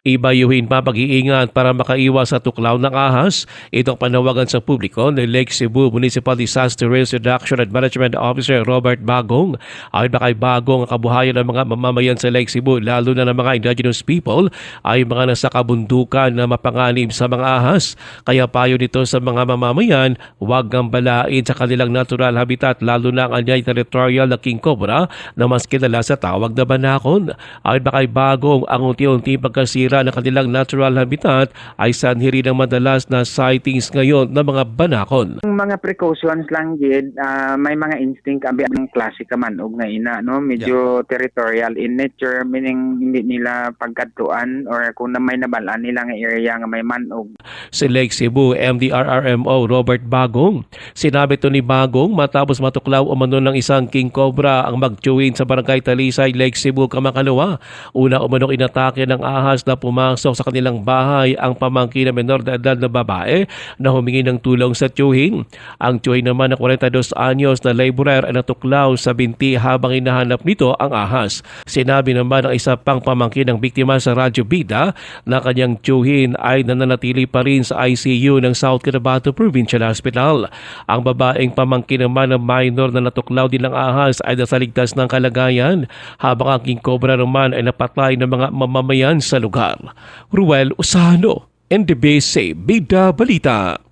Ibayuhin pa pag-iingat para makaiwas sa tuklaw ng ahas. Itong panawagan sa publiko ni Lake Cebu Municipal Disaster Risk Reduction and Management Officer Robert Bagong. Ayon ba kay Bagong, ang kabuhayan ng mga mamamayan sa Lake Cebu, lalo na ng mga indigenous people, ay mga nasa kabundukan na mapanganib sa mga ahas. Kaya payo nito sa mga mamamayan, huwag gambalain sa kanilang natural habitat, lalo na ang anyay territorial na king cobra na mas kilala sa tawag na banakon. Ayon ba kay Bagong, ang unti-unti pagkasira ng kanilang natural habitat ay sanhi rin ang madalas na sightings ngayon ng mga banakon. Mga precautions lang gid, may mga instinct abi ang klase ka man og nga ina, no, medyo territorial in nature, meaning hindi nila pagkatuan or kung na may nabalaan nila nga area nga may manog. Si Lake Cebu MDRRMO Robert Bagong, sinabi to ni Bagong matapos matuklaw umano ng isang king cobra ang magtsuwin sa barangay Talisay, Lake Cebu, Kamakalawa. Una umanong inatake ng ahas na pumasok sa kanilang bahay ang pamangkin na menor de edad na babae na humingi ng tulong sa tiyuhin. Ang tiyuhin naman na 42 anyos na laborer ay natuklaw sa binti habang hinahanap nito ang ahas. Sinabi naman ng isa pang pamangkin ng biktima sa Radyo Bida na kanyang tiyuhin ay nananatili pa rin sa ICU ng South Cotabato Provincial Hospital. Ang babaeng pamangkin naman ng minor na natuklaw din ng ahas ay nasa ligtas ng kalagayan, habang ang king cobra naman ay napatay ng mga mamamayan sa lugar. Ruel Usano, NDBC Bida Balita.